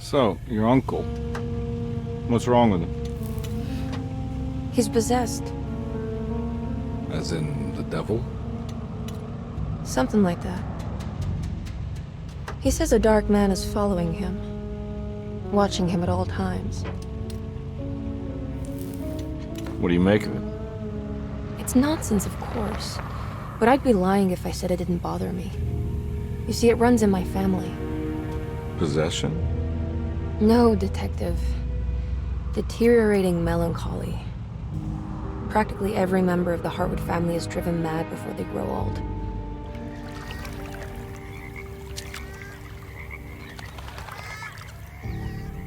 So, your uncle. What's wrong with him? He's possessed. As in the devil? Something like that. He says a dark man is following him, watching him at all times. What do you make of it? It's nonsense, of course, but I'd be lying if I said it didn't bother me. You see, it runs in my family. Possession? No, Detective. Deteriorating melancholy. Practically every member of the Hartwood family is driven mad before they grow old.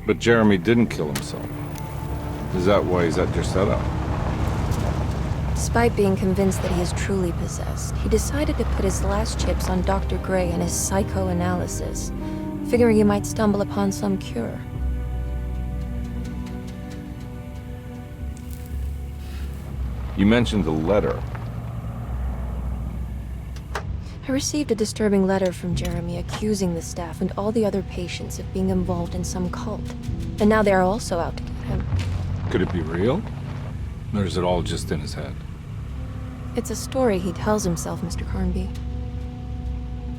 But Jeremy didn't kill himself. Is that why he's at your setup? Despite being convinced that he is truly possessed, he decided to put his last chips on Dr. Gray and his psychoanalysis, figuring he might stumble upon some cure. You mentioned the letter. I received a disturbing letter from Jeremy accusing the staff and all the other patients of being involved in some cult. And now they are also out to get him. Could it be real? Or is it all just in his head? It's a story he tells himself, Mr. Carnby.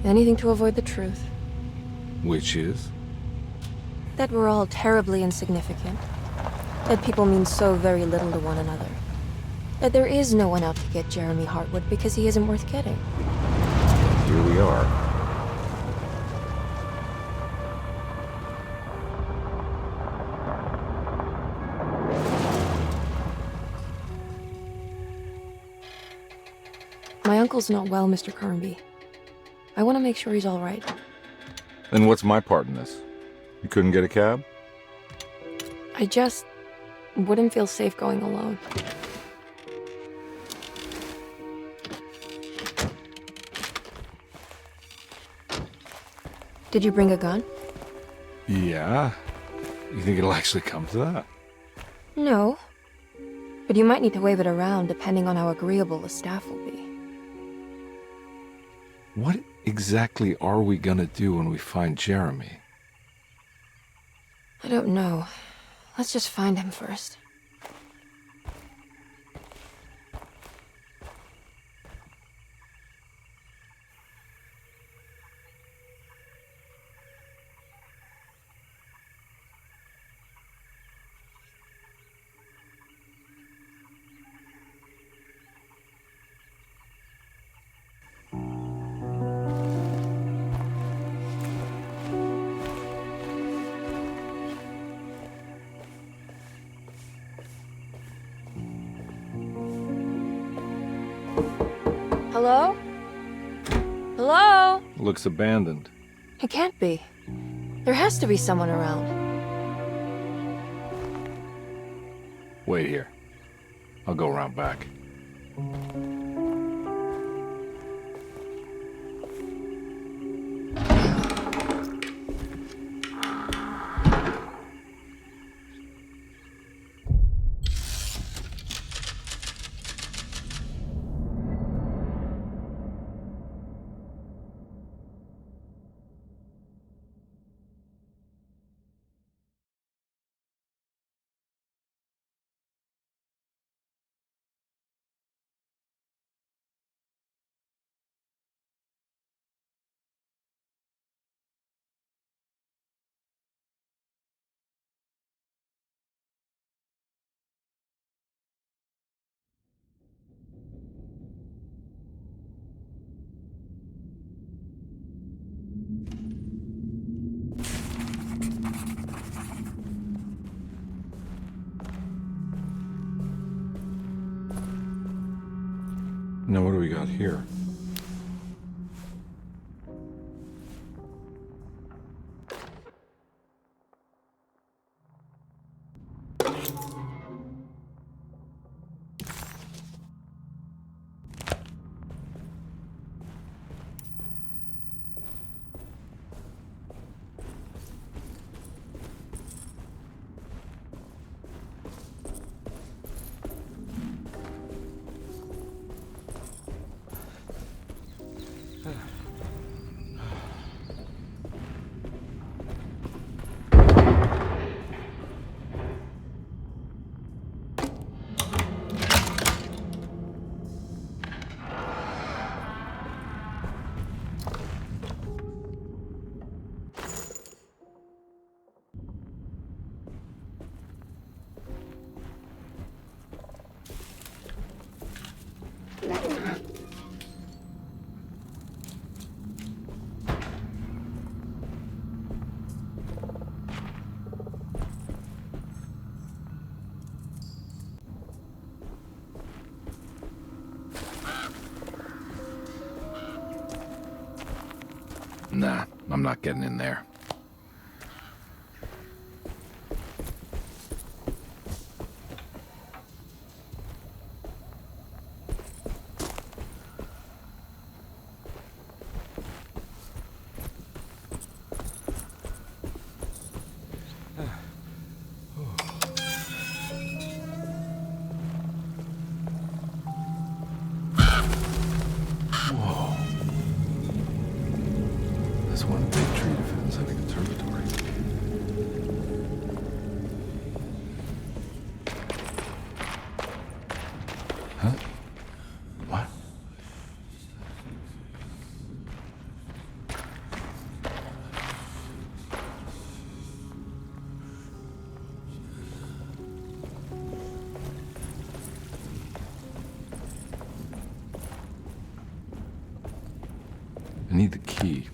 Anything to avoid the truth. Which is? That we're all terribly insignificant. That people mean so very little to one another. That there is no one out to get Jeremy Hartwood because he isn't worth getting. Here we are. My uncle's not well, Mr. Carnby. I want to make sure he's all right. Then what's my part in this? You couldn't get a cab? I just wouldn't feel safe going alone. Did you bring a gun? Yeah. You think it'll actually come to that? No. But you might need to wave it around depending on how agreeable the staff will be. What exactly are we gonna do when we find Jeremy? I don't know. Let's just find him first. Hello? Hello? Looks abandoned. It can't be. There has to be someone around. Wait here. I'll go around back. Now what do we got here? Nah, I'm not getting in there. That's one big tree defends like a conservatory. Huh? What? I need the key.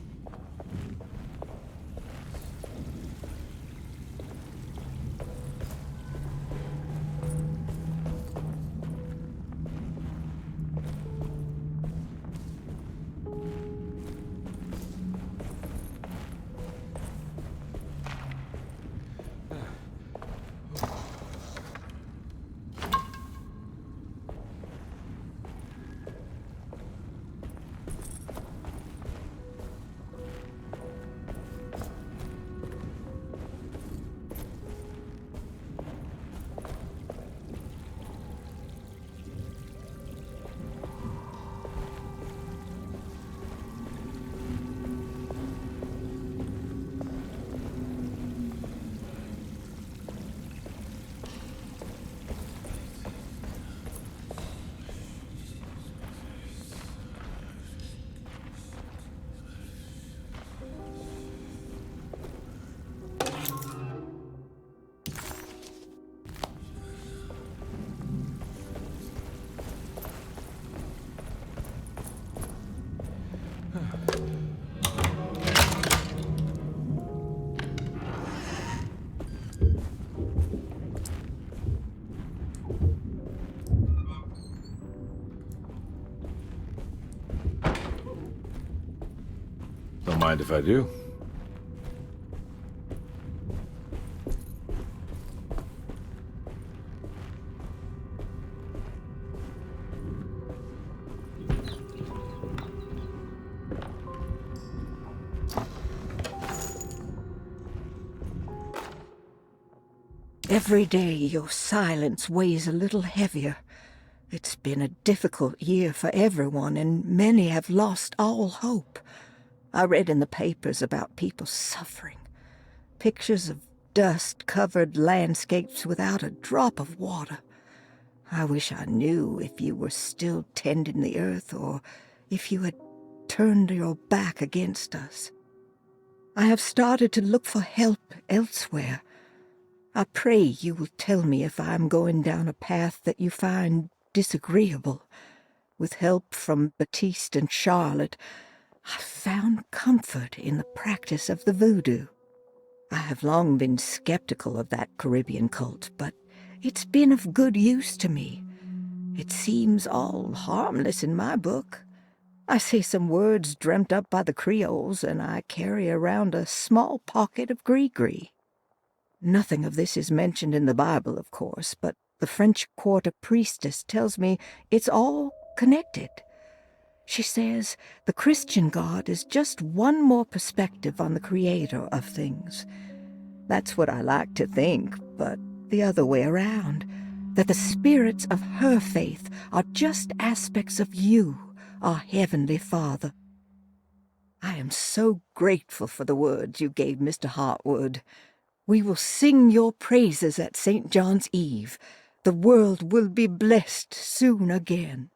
Don't mind if I do. Every day your silence weighs a little heavier. It's been a difficult year for everyone, and many have lost all hope. I read in the papers about people suffering. Pictures of dust-covered landscapes without a drop of water. I wish I knew if you were still tending the earth or if you had turned your back against us. I have started to look for help elsewhere. I pray you will tell me if I am going down a path that you find disagreeable. With help from Baptiste and Charlotte, I found comfort in the practice of the voodoo. I have long been skeptical of that Caribbean cult, but it's been of good use to me. It seems all harmless in my book. I say some words dreamt up by the Creoles, and I carry around a small pocket of gree-gree. Nothing of this is mentioned in the Bible, of course, but the French Quarter priestess tells me it's all connected. She says the Christian God is just one more perspective on the creator of things. That's what I like to think, but the other way around, that the spirits of her faith are just aspects of you, our Heavenly Father. I am so grateful for the words you gave Mr. Hartwood. We will sing your praises at St. John's Eve. The world will be blessed soon again.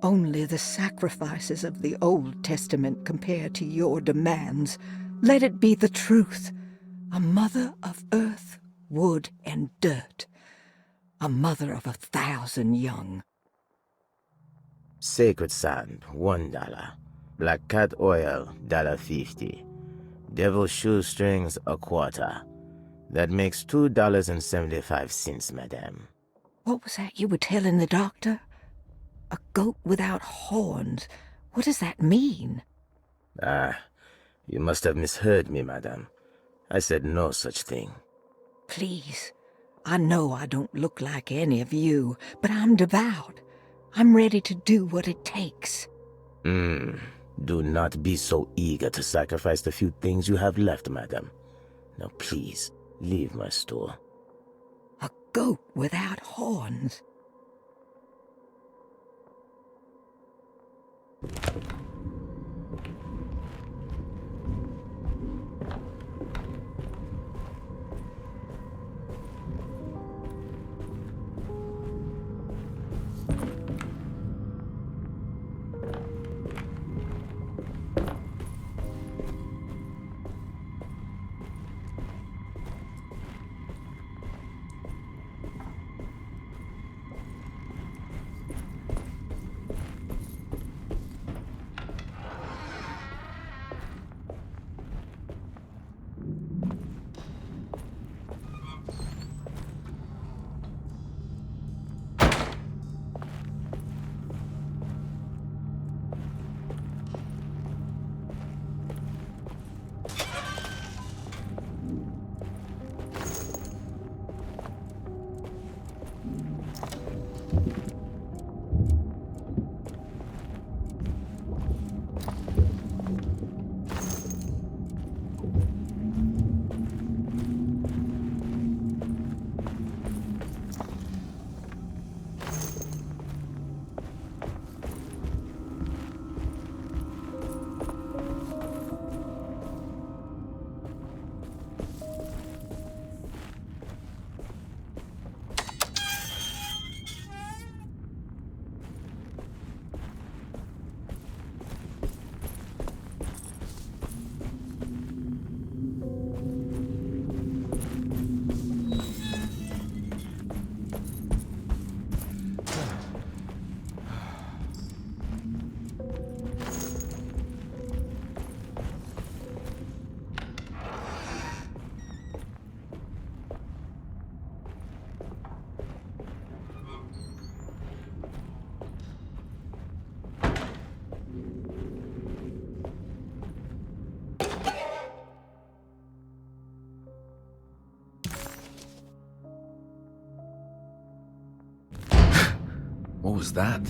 Only the sacrifices of the Old Testament compare to your demands. Let it be the truth. A mother of earth, wood, and dirt. A mother of 1,000 young. Sacred sand, $1. Black cat oil, $1.50. Devil shoestrings, a quarter. That makes $2.75, madame. What was that you were telling the doctor? A goat without horns. What does that mean? Ah, you must have misheard me, madam. I said no such thing. Please, I know I don't look like any of you, but I'm devout. I'm ready to do what it takes. Do not be so eager to sacrifice the few things you have left, madam. Now please, leave my store. A goat without horns. What was that?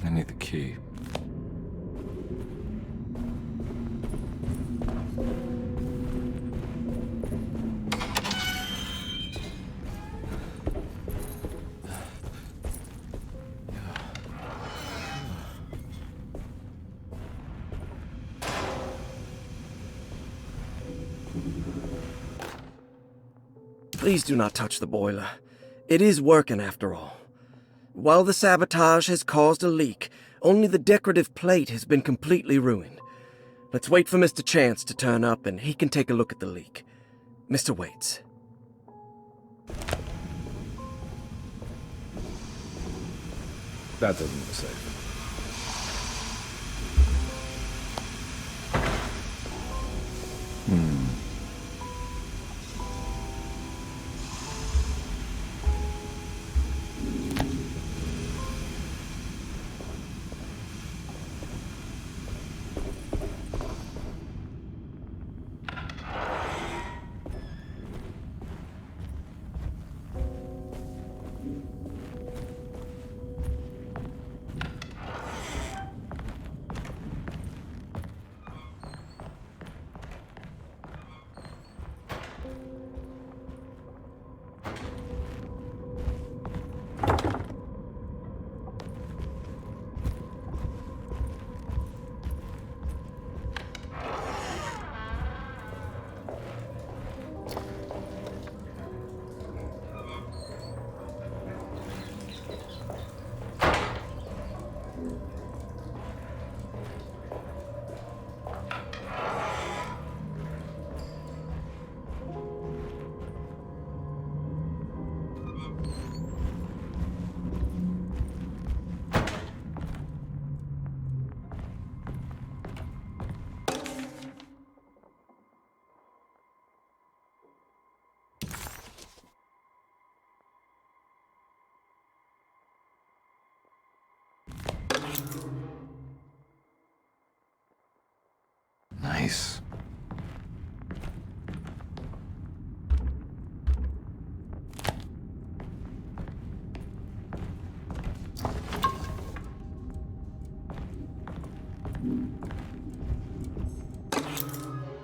I need the key. Please do not touch the boiler. It is working after all. While the sabotage has caused a leak, only the decorative plate has been completely ruined. Let's wait for Mr. Chance to turn up and he can take a look at the leak. Mr. Waits. That doesn't look safe.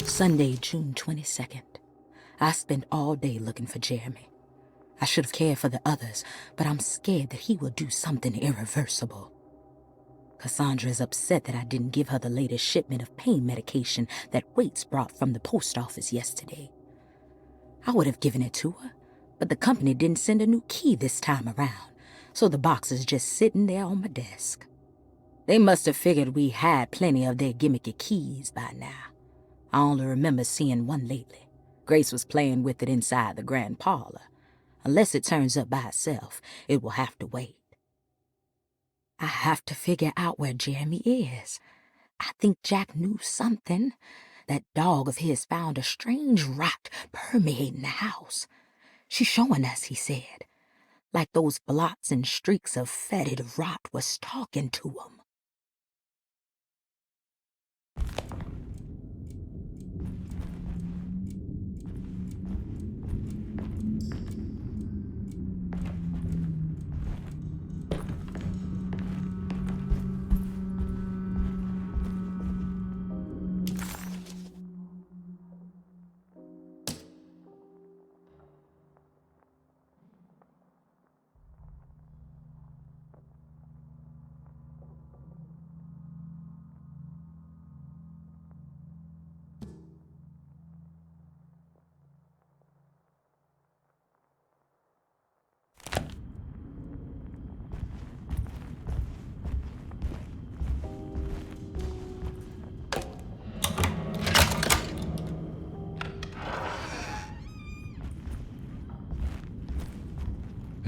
Sunday, June 22nd. I spent all day looking for Jeremy. I should have cared for the others, but I'm scared that he will do something irreversible. Cassandra is upset that I didn't give her the latest shipment of pain medication that Waits brought from the post office yesterday. I would have given it to her, but the company didn't send a new key this time around, so the box is just sitting there on my desk. They must have figured we had plenty of their gimmicky keys by now. I only remember seeing one lately. Grace was playing with it inside the grand parlor. Unless it turns up by itself, it will have to wait. I have to figure out where Jeremy is. I think Jack knew something. That dog of his found a strange rot permeating the house. She's showing us, he said. Like those blots and streaks of fetid rot was talking to him.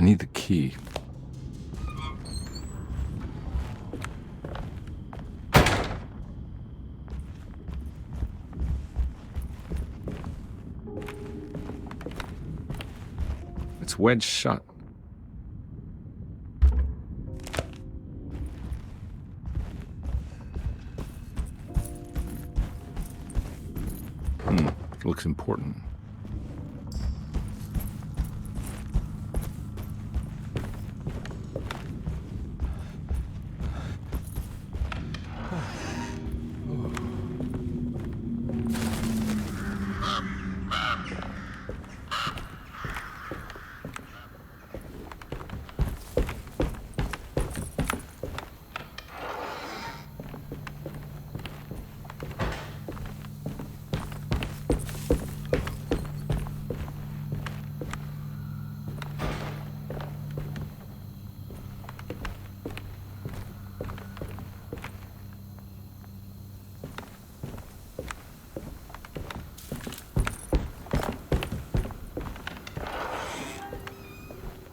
I need the key. It's wedged shut. Looks important.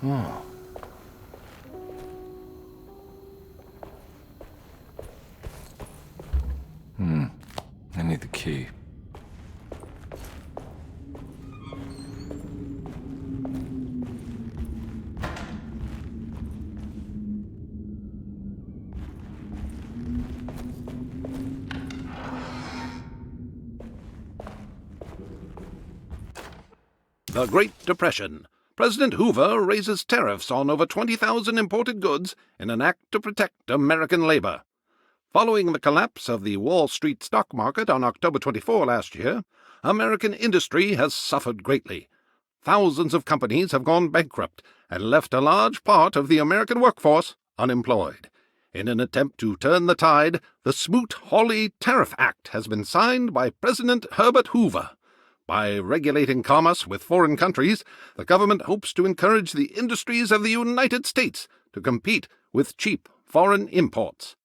Oh. I need the key. The Great Depression. President Hoover raises tariffs on over 20,000 imported goods in an act to protect American labor. Following the collapse of the Wall Street stock market on October 24 last year, American industry has suffered greatly. Thousands of companies have gone bankrupt and left a large part of the American workforce unemployed. In an attempt to turn the tide, the Smoot-Hawley Tariff Act has been signed by President Herbert Hoover. By regulating commerce with foreign countries, the government hopes to encourage the industries of the United States to compete with cheap foreign imports.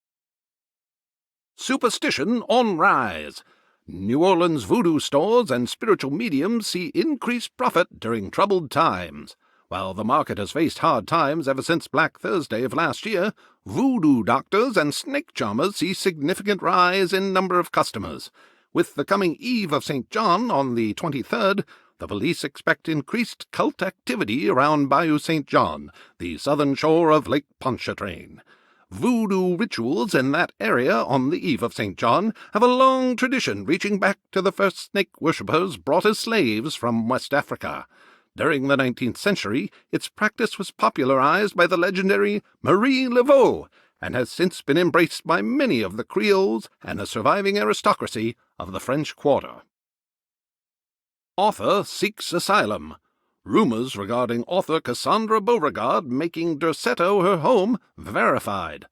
Superstition on rise. New Orleans voodoo stores and spiritual mediums see increased profit during troubled times. While the market has faced hard times ever since Black Thursday of last year, voodoo doctors and snake charmers see significant rise in number of customers. With the coming Eve of St. John on the 23rd, the police expect increased cult activity around Bayou St. John, the southern shore of Lake Pontchartrain. Voodoo rituals in that area on the Eve of St. John have a long tradition reaching back to the first snake worshippers brought as slaves from West Africa. During the 19th century, its practice was popularized by the legendary Marie Laveau, and has since been embraced by many of the Creoles and the surviving aristocracy of the French Quarter. Author seeks asylum. Rumors regarding author Cassandra Beauregard making Derceto her home verified.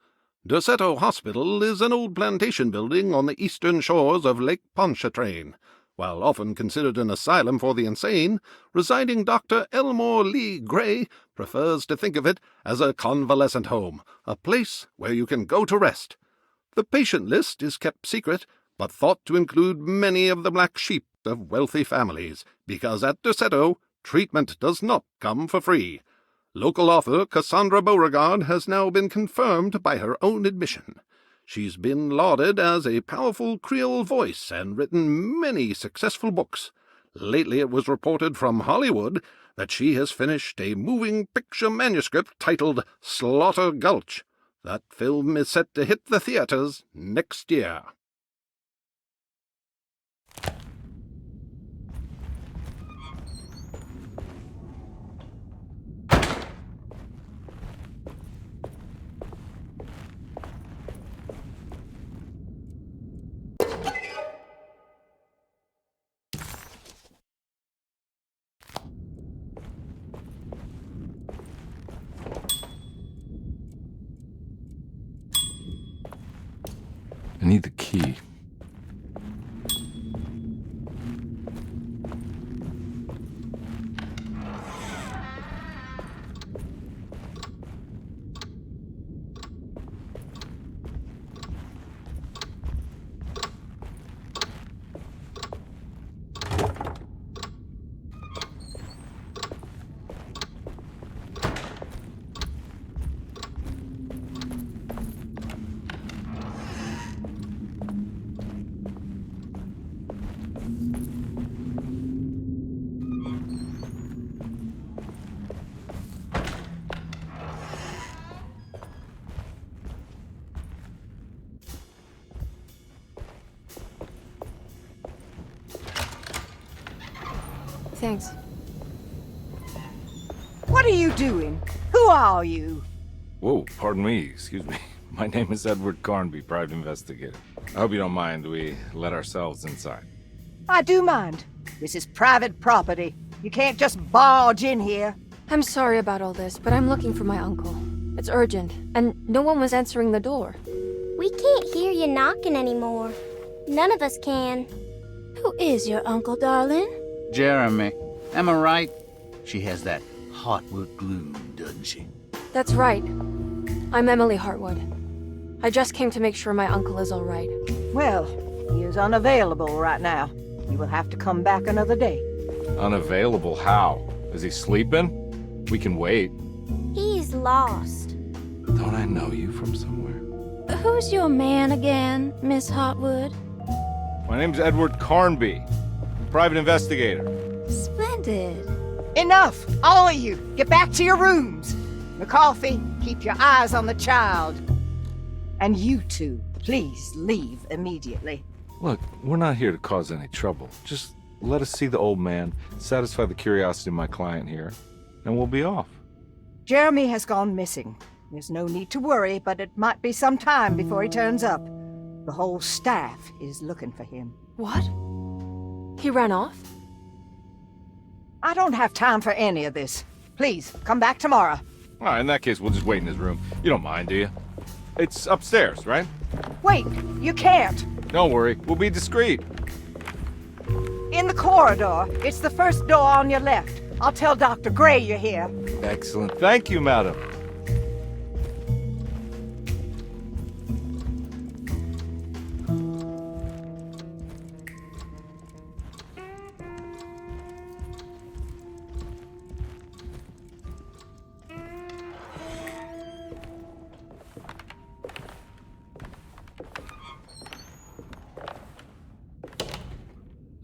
Derceto Hospital is an old plantation building on the eastern shores of Lake Pontchartrain. While often considered an asylum for the insane, residing Dr. Elmore Lee Gray prefers to think of it as a convalescent home, a place where you can go to rest. The patient list is kept secret, but thought to include many of the black sheep of wealthy families, because at Derceto, treatment does not come for free. Local author Cassandra Beauregard has now been confirmed by her own admission. She's been lauded as a powerful Creole voice and written many successful books. Lately it was reported from Hollywood that she has finished a moving picture manuscript titled Slaughter Gulch. That film is set to hit the theaters next year. I need the key. Thanks. What are you doing? Who are you? Whoa, pardon me, excuse me. My name is Edward Carnby, private investigator. I hope you don't mind we let ourselves inside. I do mind. This is private property. You can't just barge in here. I'm sorry about all this, but I'm looking for my uncle. It's urgent, and no one was answering the door. We can't hear you knocking anymore. None of us can. Who is your uncle, darling? Jeremy. Am I right? She has that Heartwood glue, doesn't she? That's right. I'm Emily Hartwood. I just came to make sure my uncle is all right. Well, he is unavailable right now. You will have to come back another day. Unavailable how? Is he sleeping? We can wait. He's lost. Don't I know you from somewhere? Who's your man again, Miss Hartwood? My name's Edward Carnby, private investigator. Splendid. Enough! All of you! Get back to your rooms! McCarthy, keep your eyes on the child. And you two, please leave immediately. Look, we're not here to cause any trouble. Just let us see the old man, satisfy the curiosity of my client here, and we'll be off. Jeremy has gone missing. There's no need to worry, but it might be some time before he turns up. The whole staff is looking for him. What? He ran off? I don't have time for any of this. Please, come back tomorrow. All right, in that case, we'll just wait in his room. You don't mind, do you? It's upstairs, right? Wait, you can't. Don't worry, we'll be discreet. In the corridor. It's the first door on your left. I'll tell Dr. Gray you're here. Excellent. Thank you, madam.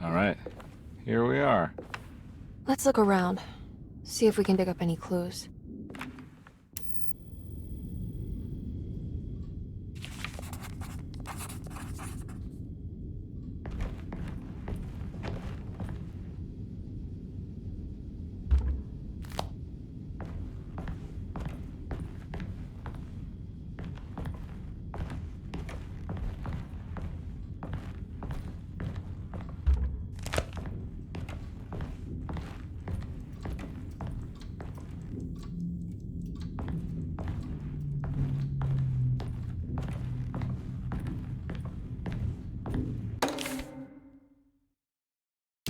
All right, here we are. Let's look around. See if we can dig up any clues.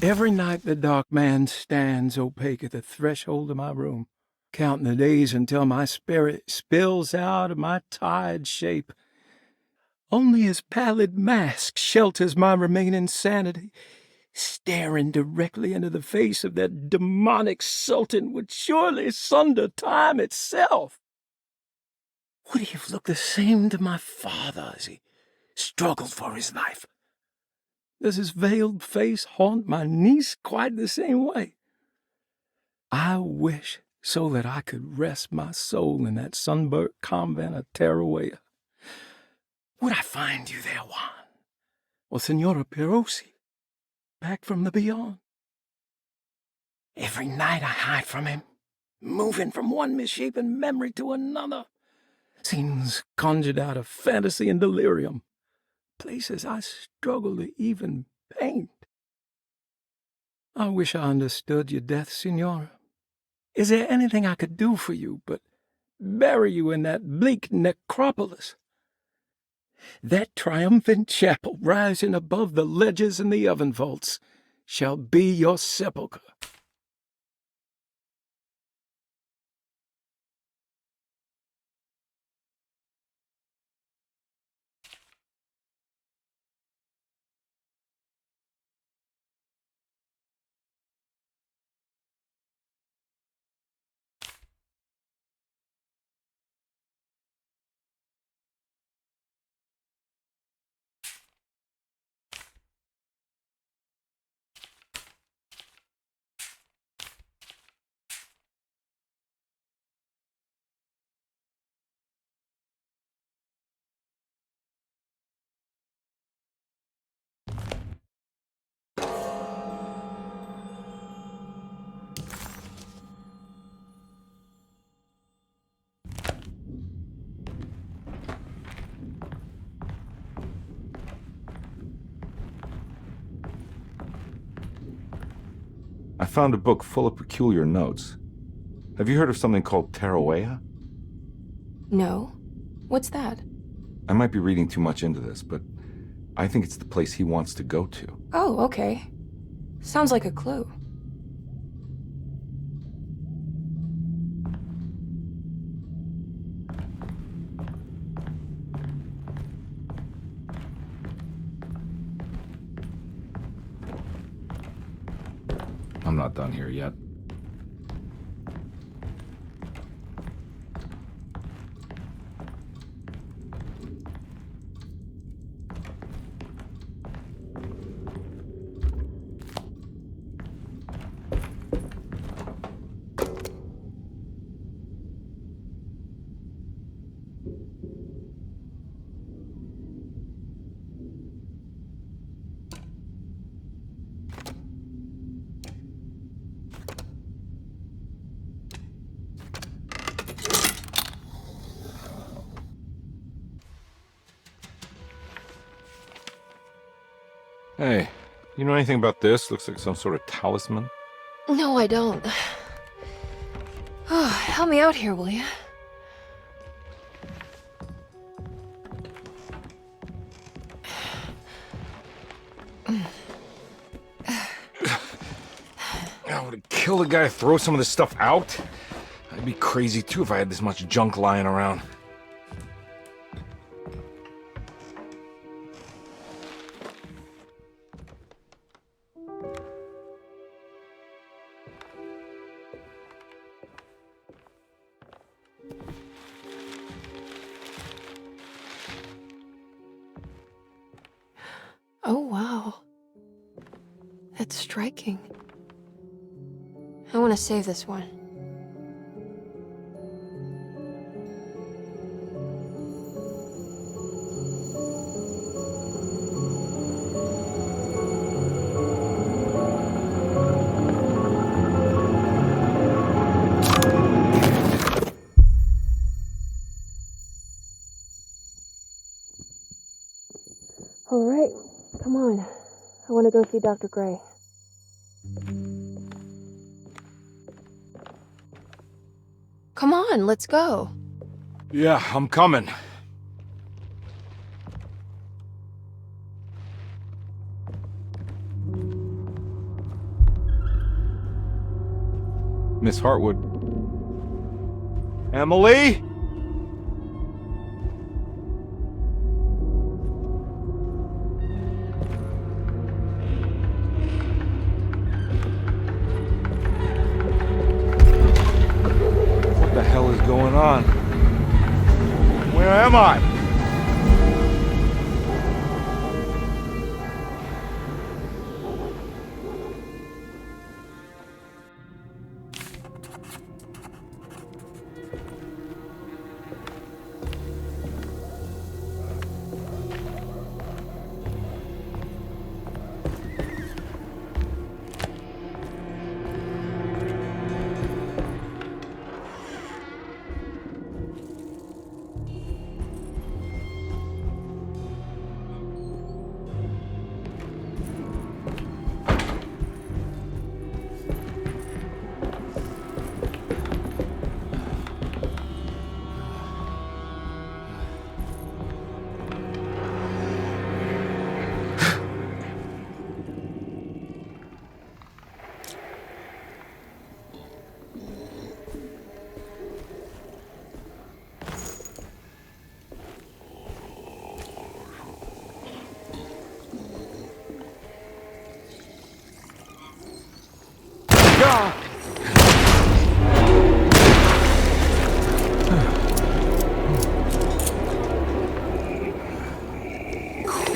Every night the dark man stands opaque at the threshold of my room, counting the days until my spirit spills out of my tired shape. Only his pallid mask shelters my remaining sanity. Staring directly into the face of that demonic sultan would surely sunder time itself. Would he have looked the same to my father as he struggled for his life? Does his veiled face haunt my niece quite the same way? I wish so that I could rest my soul in that sunburnt convent of Tarawea. Would I find you there, Juan? Or Senora Perosi, back from the beyond? Every night I hide from him, moving from one misshapen memory to another. Scenes conjured out of fantasy and delirium. Places I struggle to even paint. I wish I understood your death, Senora. Is there anything I could do for you but bury you in that bleak necropolis? That triumphant chapel rising above the ledges and the oven vaults shall be your sepulchre. I found a book full of peculiar notes. Have you heard of something called Tarawea? No. What's that? I might be reading too much into this, but I think it's the place he wants to go to. Oh, okay. Sounds like a clue. I'm not done here yet. Hey, you know anything about this? Looks like some sort of talisman. No, I don't. Oh, help me out here, will you? I would it kill the guy to throw some of this stuff out? I'd be crazy too if I had this much junk lying around. Oh, wow. That's striking. I want to save this one. All right, come on. I want to go see Dr. Gray. Come on, let's go. Yeah, I'm coming. Miss Hartwood. Emily? What the hell is going on? Where am I?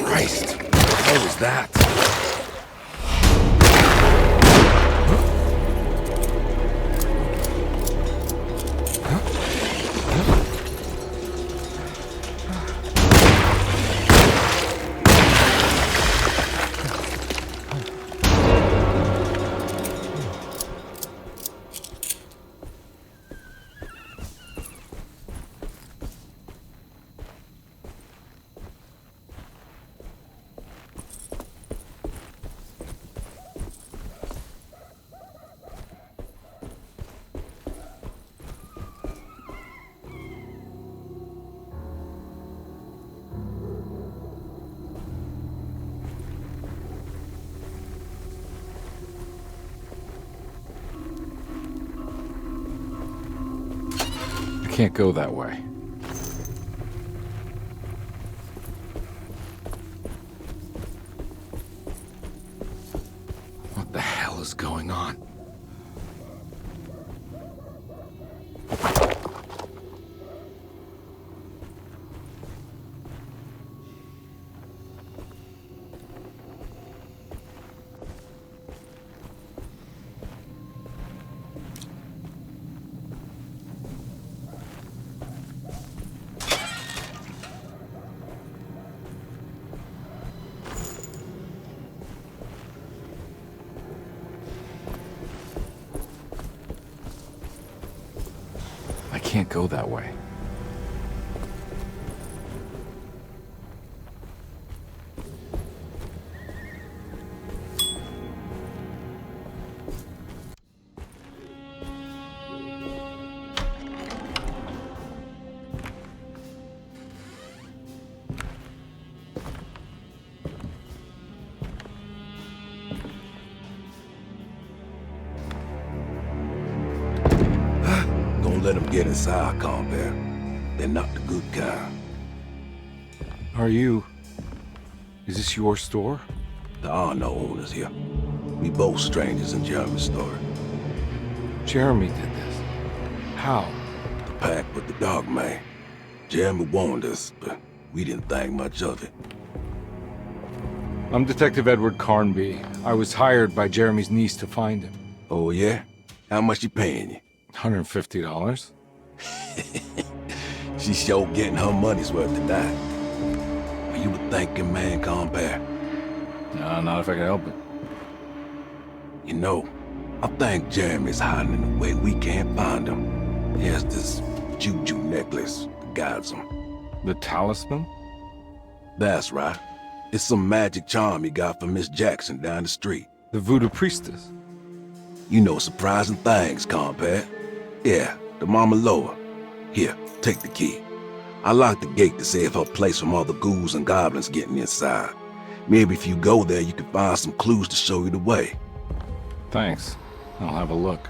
Christ, what was that? I can't go that way. What the hell is going on? I can't go that way. Don't let them get inside, Compare. They're not the good kind. Are you... Is this your store? There are no owners here. We both strangers in Jeremy's story. Jeremy did this. How? The pact with the dog man. Jeremy warned us, but we didn't think much of it. I'm Detective Edward Carnby. I was hired by Jeremy's niece to find him. Oh, yeah? How much she paying you? $150. She's sure getting her money's worth tonight. Are you a thinking man, Compare? No, not if I can help it. You know, I think Jeremy's hiding in a way we can't find him. He has this juju necklace that guides him. The talisman? That's right. It's some magic charm he got from Miss Jackson down the street. The voodoo priestess? You know surprising things, Compare. Yeah, the Mama Loa. Here, take the key. I locked the gate to save her place from all the ghouls and goblins getting inside. Maybe if you go there, you can find some clues to show you the way. Thanks. I'll have a look.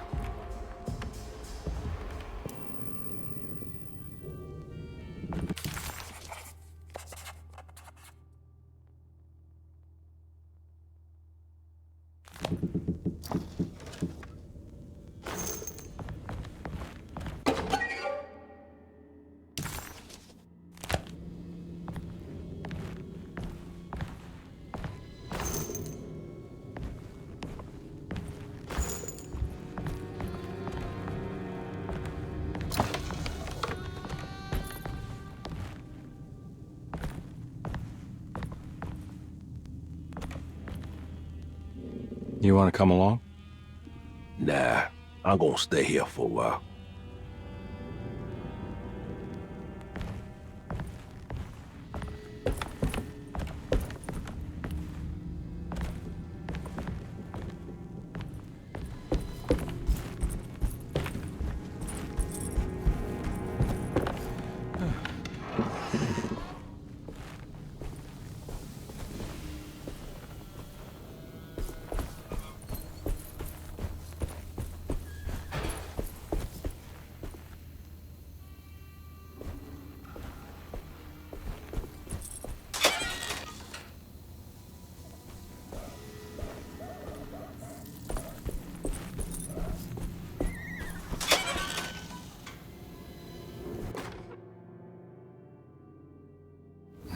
You want to come along? Nah, I'm gonna stay here for a while.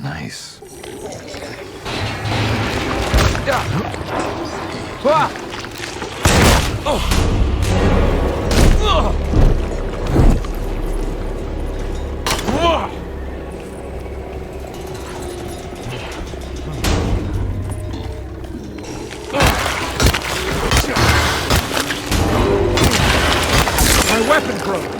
Nice. My weapon broke.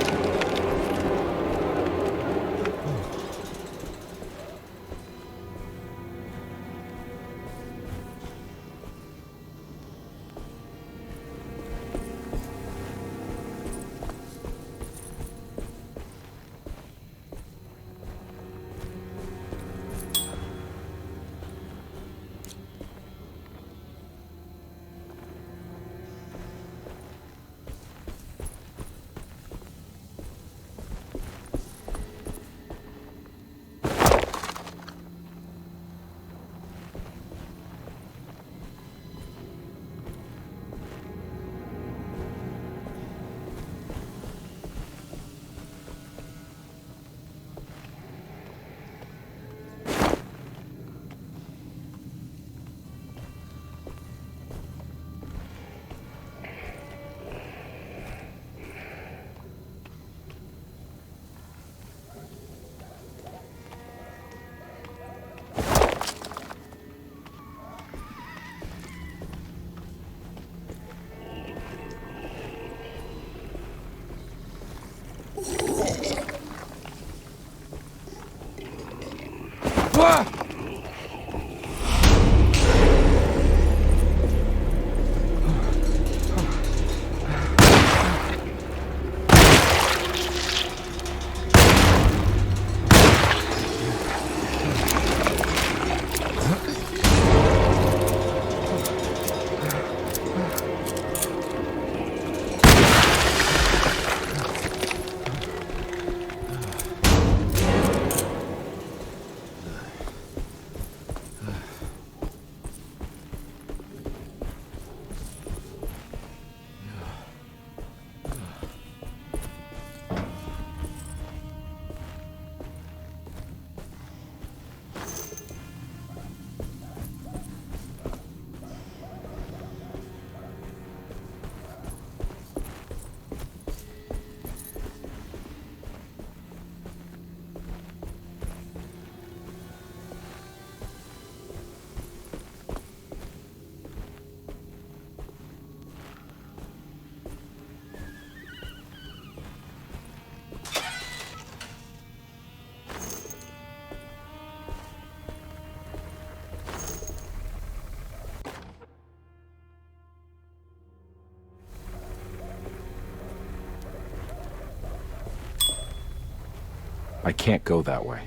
I can't go that way.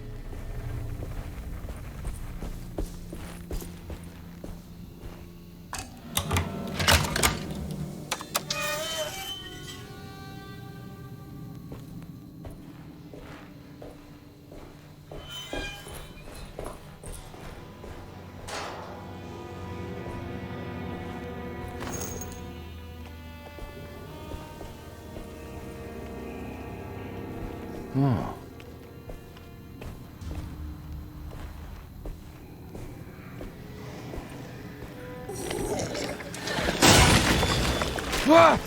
Oh. Ah!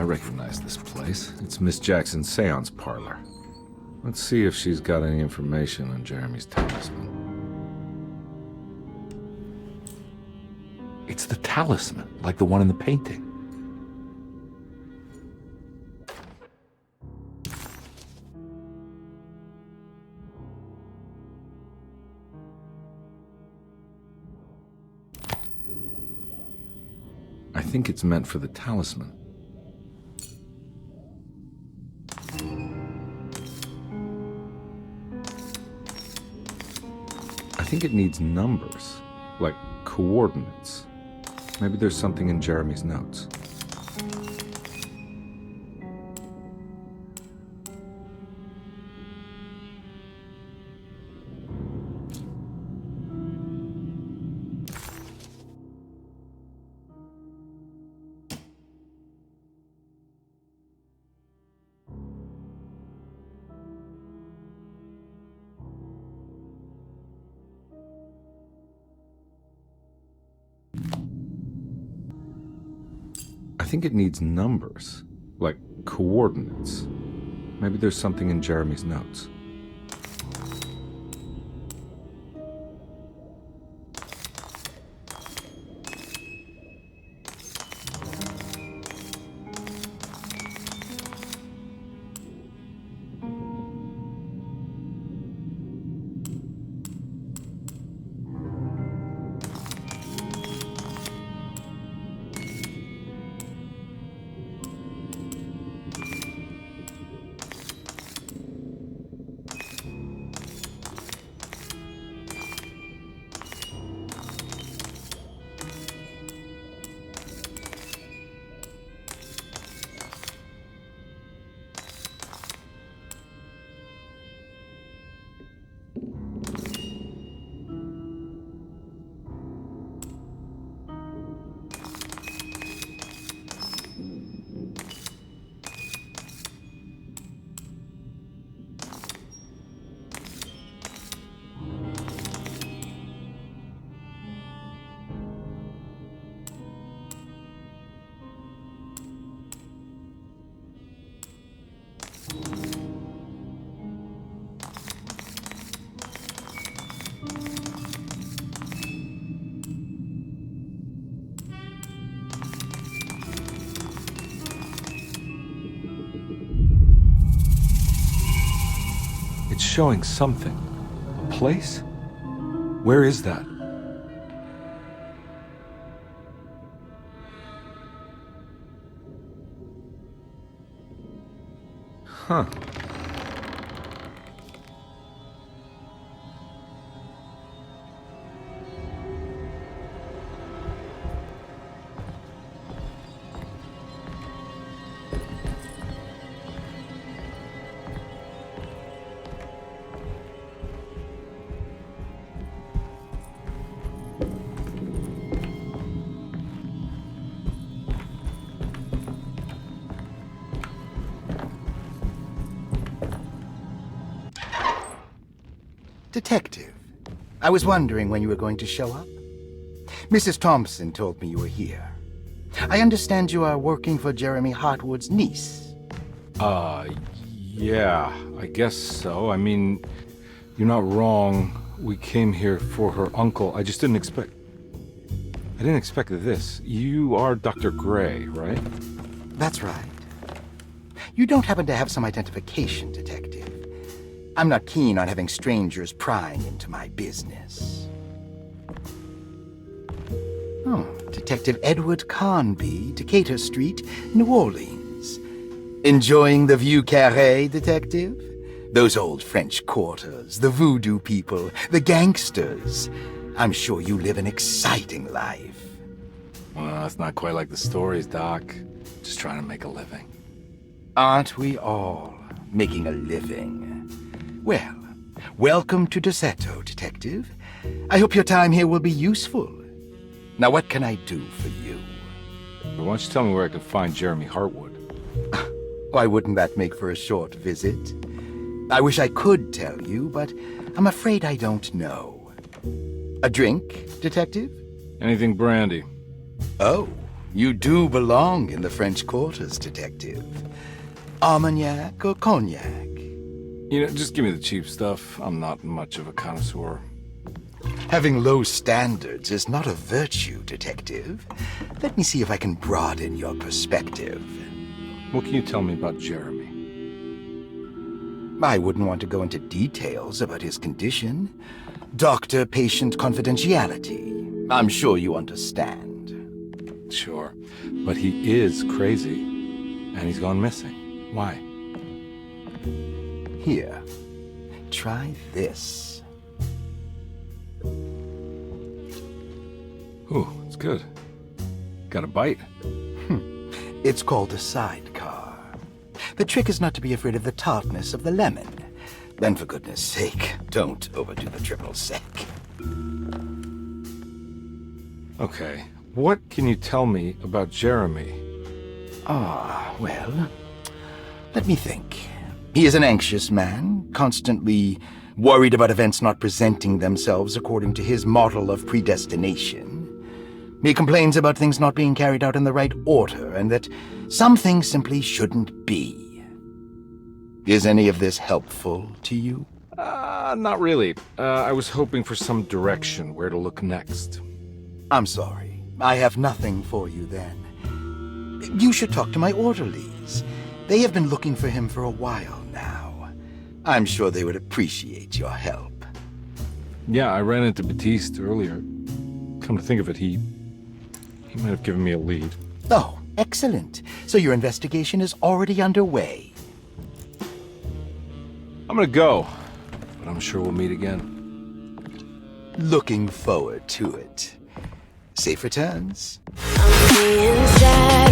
I recognize this place. It's Miss Jackson's seance parlor. Let's see if she's got any information on Jeremy's talisman. It's the talisman, like the one in the painting. I think it's meant for the talisman. I think it needs numbers, like coordinates. Maybe there's something in Jeremy's notes. I think it needs numbers, like coordinates. Maybe there's something in Jeremy's notes. It's showing something. A place? Where is that? Huh. Detective, I was wondering when you were going to show up. Mrs. Thompson told me you were here. I understand you are working for Jeremy Hartwood's niece. Yeah, I guess so. I mean, you're not wrong. We came here for her uncle. I just didn't expect... I didn't expect this. You are Dr. Gray, right? That's right. You don't happen to have some identification, Detective. I'm not keen on having strangers prying into my business. Oh, Detective Edward Carnby, Decatur Street, New Orleans. Enjoying the Vieux Carré, Detective? Those old French quarters, the voodoo people, the gangsters. I'm sure you live an exciting life. Well, it's not quite like the stories, Doc. Just trying to make a living. Aren't we all making a living? Well, welcome to Deseto, Detective. I hope your time here will be useful. Now, what can I do for you? Why don't you tell me where I can find Jeremy Hartwood? Why wouldn't that make for a short visit? I wish I could tell you, but I'm afraid I don't know. A drink, Detective? Anything brandy. Oh, you do belong in the French quarters, Detective. Armagnac or cognac? You know, just give me the cheap stuff. I'm not much of a connoisseur. Having low standards is not a virtue, Detective. Let me see if I can broaden your perspective. What can you tell me about Jeremy? I wouldn't want to go into details about his condition. Doctor-patient confidentiality. I'm sure you understand. Sure, but he is crazy, and he's gone missing. Why? Here, try this. Ooh, it's good. Got a bite? It's called a sidecar. The trick is not to be afraid of the tartness of the lemon. Then, for goodness sake, don't overdo the triple sec. Okay, what can you tell me about Jeremy? Well, let me think. He is an anxious man, constantly worried about events not presenting themselves according to his model of predestination. He complains about things not being carried out in the right order, and that some things simply shouldn't be. Is any of this helpful to you? Not really. I was hoping for some direction where to look next. I'm sorry. I have nothing for you then. You should talk to my orderlies. They have been looking for him for a while now. I'm sure they would appreciate your help. Yeah, I ran into Batiste earlier. Come to think of it, he might have given me a lead. Oh, excellent. So your investigation is already underway. I'm gonna go, but I'm sure we'll meet again. Looking forward to it. Safe returns. I'm inside.